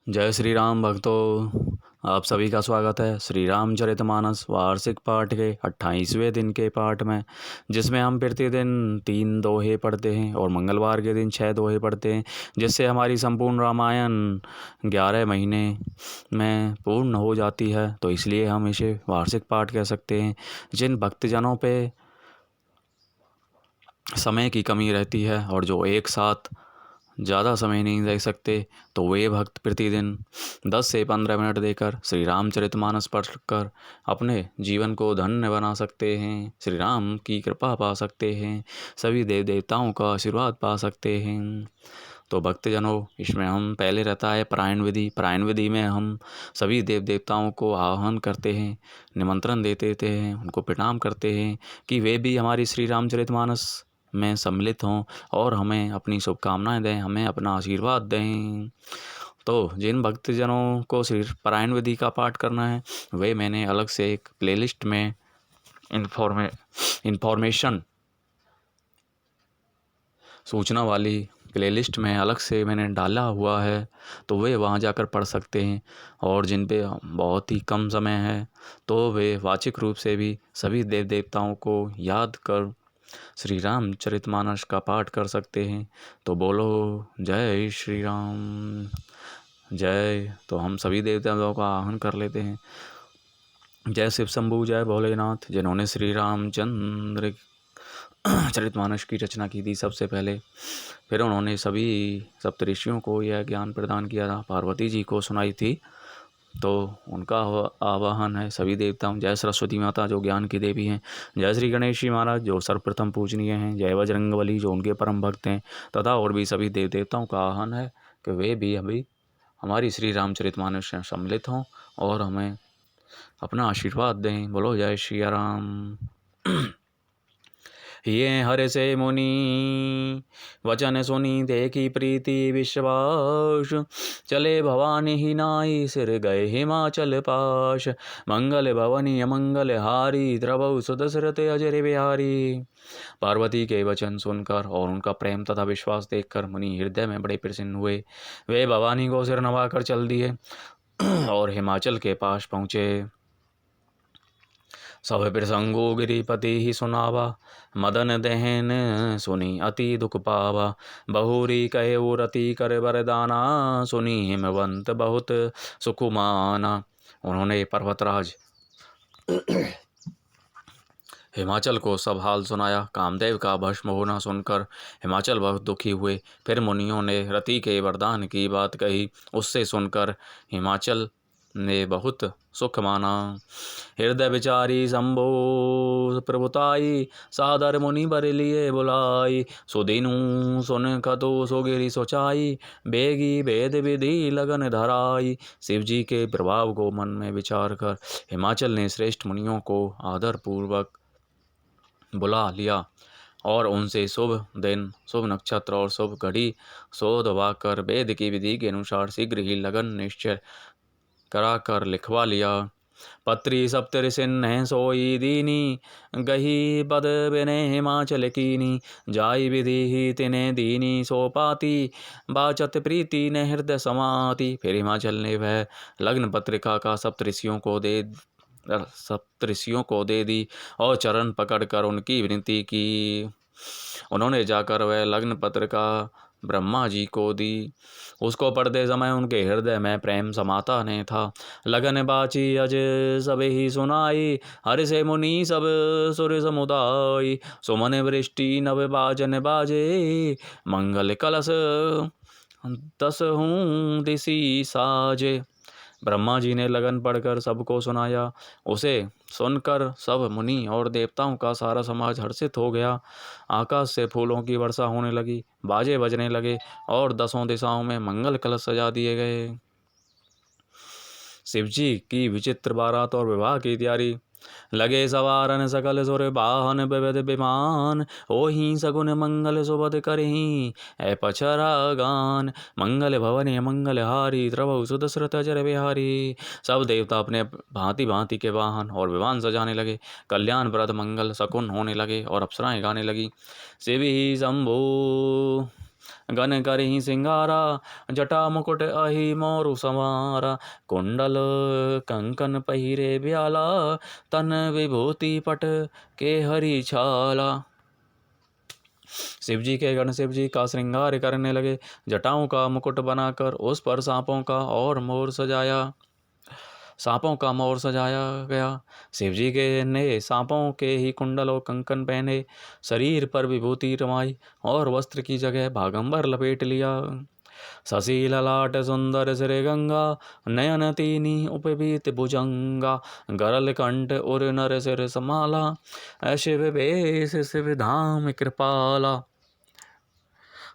जय श्री राम भक्तों, आप सभी का स्वागत है श्री रामचरितमानस वार्षिक पाठ के 28वें दिन के पाठ में, जिसमें हम प्रतिदिन 3 दोहे पढ़ते हैं और मंगलवार के दिन 6 दोहे पढ़ते हैं, जिससे हमारी संपूर्ण रामायण 11 महीने में पूर्ण हो जाती है। तो इसलिए हम इसे वार्षिक पाठ कह सकते हैं। जिन भक्तजनों पे समय की कमी रहती है और जो एक साथ ज़्यादा समय नहीं दे सकते, तो वे भक्त प्रतिदिन 10 से 15 मिनट देकर श्री रामचरितमानस पढ़कर अपने जीवन को धन्य बना सकते हैं, श्री राम की कृपा पा सकते हैं, सभी देव देवताओं का आशीर्वाद पा सकते हैं। तो भक्तजनों, इसमें हम पहले रहता है पारायण विधि। पारायण विधि में हम सभी देव देवताओं को आह्वान करते हैं, निमंत्रण देते हैं, उनको प्रणाम करते हैं कि वे भी हमारी श्री रामचरितमानस में सम्मिलित हों और हमें अपनी शुभकामनाएं दें, हमें अपना आशीर्वाद दें। तो जिन भक्तजनों को श्री पारायण विधि का पाठ करना है, वे मैंने अलग से एक प्लेलिस्ट में इन्फॉर्मेशन सूचना वाली प्लेलिस्ट में अलग से मैंने डाला हुआ है, तो वे वहाँ जाकर पढ़ सकते हैं। और जिन पे बहुत ही कम समय है, तो वे वाचिक रूप से भी सभी देव देवताओं को याद कर श्री रामचरितमानस का पाठ कर सकते हैं। तो बोलो जय श्री राम, जय। तो हम सभी देवताओं का आह्वान कर लेते हैं। जय शिव शंभु, जय भोलेनाथ, जिन्होंने श्री रामचंद्र चरितमानस की रचना की थी सबसे पहले। फिर उन्होंने सभी सप्तऋषियों को यह ज्ञान प्रदान किया था, पार्वती जी को सुनाई थी। तो उनका आवाहन है सभी देवताओं। जय सरस्वती माता, जो ज्ञान की देवी हैं। जय श्री गणेश जी महाराज, जो सर्वप्रथम पूजनीय हैं। जय बजरंगबली, जो उनके परम भक्त हैं। तथा और भी सभी देव देवताओं का आह्वान है कि वे भी अभी हमारी श्री रामचरितमानस में सम्मिलित हों और हमें अपना आशीर्वाद दें। बोलो जय श्री राम। ये हर से मुनि वचन सुनी देखी प्रीति विश्वास, चले भवानी ही नाई सिर गए हिमाचल पाश। मंगल भवनी अमंगल हारी, द्रवौ सुदशरथ अजर बिहारी। पार्वती के वचन सुनकर और उनका प्रेम तथा विश्वास देखकर मुनि हृदय में बड़े प्रसन्न हुए। वे भवानी को सिर नवाकर चल दिए और हिमाचल के पास पहुँचे। सब प्रसंगो गिरिपति ही सुनावा, मदन दहन सुनी अति दुख पावा। बहुरी कहे वो रति कर वरदाना, सुनी हिमवंत बहुत सुकुमाना। उन्होंने पर्वतराज हिमाचल को सब हाल सुनाया। कामदेव का भस्म होना सुनकर हिमाचल बहुत दुखी हुए। फिर मुनियों ने रति के वरदान की बात कही। उससे सुनकर हिमाचल ने बहुत सुख माना। हृदय विचारी शंभो प्रभुताई, सादर मुनि बर लिए बुलाई। सुदिनु सुन कतो सोगिरी सोचाई, बेगी भेद विधि लगन धराई। शिव जी के प्रभाव को मन में विचार कर हिमाचल ने श्रेष्ठ मुनियों को आदर पूर्वक बुला लिया और उनसे शुभ दिन, शुभ नक्षत्र और शुभ घड़ी शोधवा कर वेद की विधि के अनुसार शीघ्र ही लगन निश्चय कराकर लिखवा लिया। पत्री सप्तऋषिन सोई दीनी, गही पद विनय हिमाचल कीनी। जाई विधि ही तिने दीनी सोपाती, बाचत प्रीति ने हृदय समाती। फिर हिमाचल ने वह लग्न पत्रिका का सप्तऋषियों को दे दी और चरण पकड़कर उनकी विनती की। उन्होंने जाकर वह लग्न पत्रिका ब्रह्मा जी को दी। उसको पढ़ते समय उनके हृदय में प्रेम समाता नहीं था। लगन बाची अज सब ही सुनाई, हर से मुनि सब सुर समुदाय। सुमन वृष्टि नव बाजन बाजे, मंगल कलश 10 दिशि साजे। ब्रह्मा जी ने लगन पढ़कर सबको सुनाया। उसे सुनकर सब मुनि और देवताओं का सारा समाज हर्षित हो गया। आकाश से फूलों की वर्षा होने लगी, बाजे बजने लगे और 10 दिशाओं में मंगल कलश सजा दिए गए। शिवजी की विचित्र बारात और विवाह की तैयारी। लगे सवारन सकल सुर वाहन विविध विमान, ओहि सगुन मंगल सुबद करही ऐ पचरा गान। मंगल भवन मंगल हारी, द्रवौ सुदशरथ अजर बिहारी। सब देवता अपने भांति भांति के वाहन और विमान सजाने लगे। कल्याणप्रद मंगल शकुन होने लगे और अप्सराएं गाने लगी। शिव ही शंभो गन करहि सिंगारा, जटा मुकुट अहि मोरु समारा। कुंडल कंकन पहिरे ब्याला, तन विभूति पट के हरि छाला। शिवजी के गण शिवजी का श्रृंगार करने लगे। जटाओं का मुकुट बनाकर उस पर सांपों का मोर सजाया गया। शिवजी के ने सांपों के ही कुंडल और कंकन पहने, शरीर पर विभूति रमाई और वस्त्र की जगह भागंबर लपेट लिया। शशि ललाट सुंदर सिर गंगा, नयन तीनी उपवीत भुजंगा। गरल कंठ उर नर सिर समाला, शिव बेश शिव धाम कृपाला।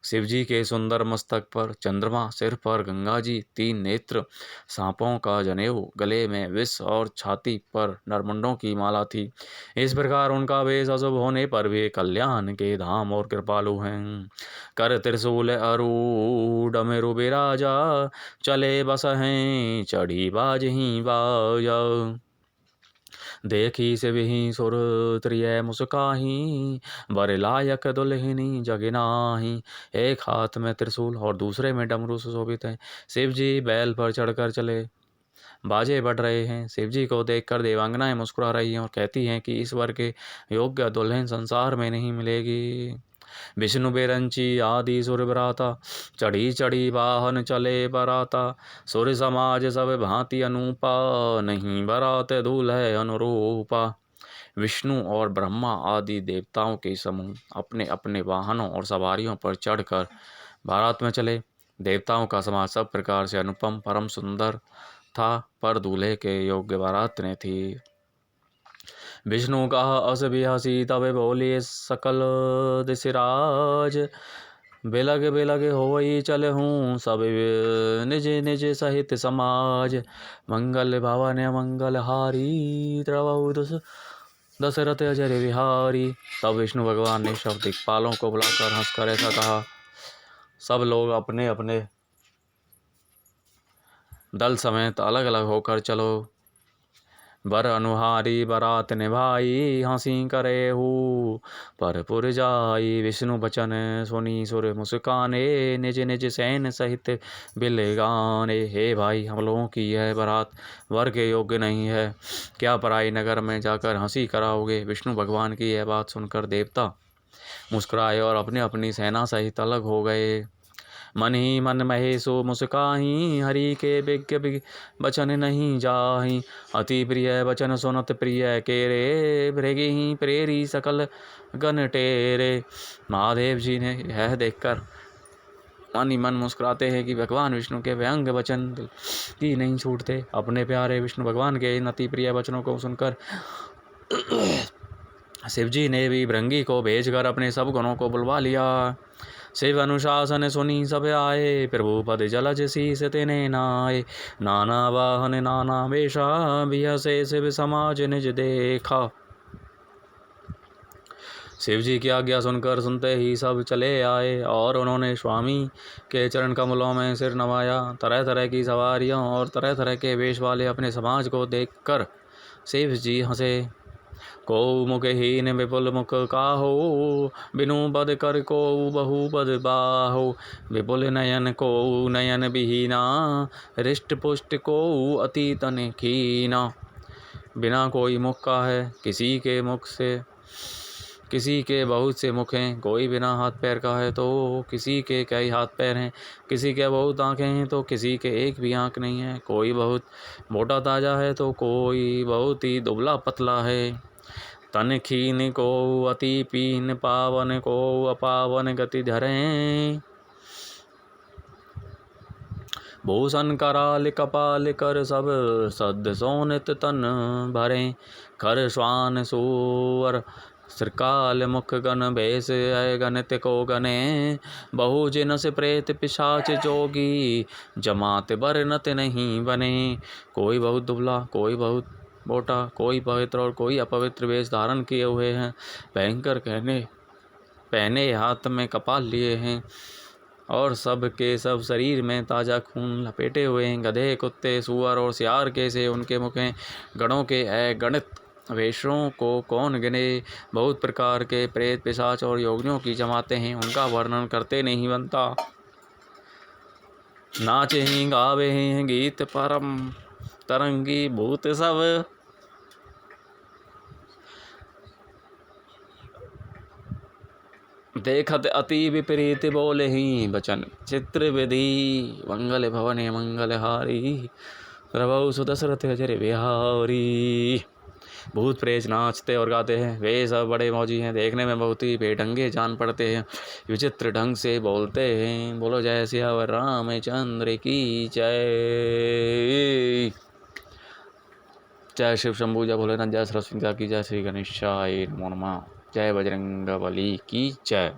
शिवजी के सुंदर मस्तक पर चंद्रमा, सिर पर गंगा जी, 3 नेत्र, सांपों का जनेऊ, गले में विष और छाती पर नरमुंडों की माला थी। इस प्रकार उनका वेश अशुभ होने पर भी कल्याण के धाम और कृपालु हैं। कर त्रिशूल आरूढ़ डमरू बिराजा, चले बस हैं चढ़ी बाजही बाजा। देखी शिवहि सुर त्रिय मुस्काही, बर लायक दुल्हनी जगनाही। एक हाथ में त्रिशूल और दूसरे में डमरू सुशोभित है। शिव जी बैल पर चढ़कर चले, बाजे बढ़ रहे हैं। शिवजी को देखकर देवांगनाएं मुस्कुरा रही हैं और कहती हैं कि इस वर के योग्य दुल्हन संसार में नहीं मिलेगी। विष्णु बेरंची आदि सुर बराता, चढ़ी चढ़ी वाहन चले बराता। सुर समाज सब भांति अनूपा, नहीं बरात दूल्हे अनुरूपा। विष्णु और ब्रह्मा आदि देवताओं के समूह अपने अपने वाहनों और सवारियों पर चढ़कर बारात में चले। देवताओं का समाज सब प्रकार से अनुपम परम सुंदर था, पर दूल्हे के योग्य बारात ने थी। विष्णु कहा अस बिहसी, तब बोले सकल दिशराज। बिलग बिलग होई चल हूँ सब निज निज सहित समाज। मंगल भवन मंगल हारी, द्रवहु दशरथ अजर विहारी। तब विष्णु भगवान ने सब दिक्पालों को बुलाकर हंसकर ऐसा कहा, सब लोग अपने अपने दल समेत अलग अलग होकर चलो। बर अनुहारी बरात निभाई, हंसी करे हूँ परपुर जाई। विष्णु बचन सुनी सुर मुस्काने, निज निज सैन सहित बिले गाने। हे भाई, हम लोगों की यह बारात वर के योग्य नहीं है, क्या पराई नगर में जाकर हंसी कराओगे। विष्णु भगवान की यह बात सुनकर देवता मुस्कुराए और अपनी अपनी सेना सहित अलग हो गए। मन ही मन महेशो मुस्काही, हरि के विज्ञ बचन नहीं जाही। अति प्रिय बचन सुनत प्रिय केरे, भृगि प्रेरी सकल गण टेरे। महादेव जी ने यह देखकर मन ही मन मुस्कुराते हैं कि भगवान विष्णु के व्यंग वचन की नहीं छूटते। अपने प्यारे विष्णु भगवान के इन अति प्रिय वचनों को सुनकर शिवजी ने भी भृंगी को भेजकर अपने सब गुणों को बुलवा लिया। शिव अनुशासन सुनी सब आए, प्रभु पद जलज शीस तेने नाए। नाना वाहन नाना वेशा, बिहसे शिव समाज निज देखा। शिव जी की आज्ञा सुनकर सुनते ही सब चले आए और उन्होंने स्वामी के चरण कमलों में सिर नवाया। तरह तरह की सवारियों और तरह तरह के वेश वाले अपने समाज को देखकर शिव जी हंसे। को मुखहीन विपुल मुख काहो, बिनु बद कर को बहु बद बाहो। विपुल नयन को नयन विहीना, हृष्ट पुष्ट को अति तन कीना। बिना कोई मुख का है, किसी के बहुत से मुख हैं। कोई बिना हाथ पैर का है तो किसी के कई हाथ पैर हैं। किसी के बहुत आँखें हैं तो किसी के एक भी आँख नहीं है। कोई बहुत मोटा ताजा है तो कोई बहुत ही दुबला पतला है। तन खीन को अति पीन, पावन को अपावन गति धरें। भूषण कराल कपाल कर सब सद सोनित तन भरें। खर श्वान सूअर श्रृकाल मुख गण भेष है गणित को गणे। बहु जिनस प्रेत पिशाच जोगी, जमात बरनत नहीं बने। कोई बहुत दुबला, कोई बहुत मोटा, कोई पवित्र और कोई अपवित्र वेश धारण किए हुए हैं। भयंकर पहने हाथ में कपाल लिए हैं और सब के सब शरीर में ताज़ा खून लपेटे हुए हैं। गधे, कुत्ते, सुअर और सियार के से उनके मुख हैं। गणों के अगणित वेशों को कौन गिने, बहुत प्रकार के प्रेत पिशाच और योगियों की जमाते हैं, उनका वर्णन करते नहीं बनता। नाचे हैं गावे हैं गीत परम तरंगी भूत सब, देखत अति विपरीत बोले ही वचन, चित्र विधि मंगल भवन मंगल हारी, प्रभु सुदशरथ जर बिहारी। भूत प्रेत नाचते और गाते हैं, वे सब बड़े मौजी हैं, देखने में बहुत ही बेढंगे जान पड़ते हैं, विचित्र ढंग से बोलते हैं। बोलो जय सियावर रामचंद्र की जय। जय शिव शंभू, जय भोलेनाथ, जय सरस्वती की जय, श्री गणेशाय नमो नमः, जय बजरंग बली की जय।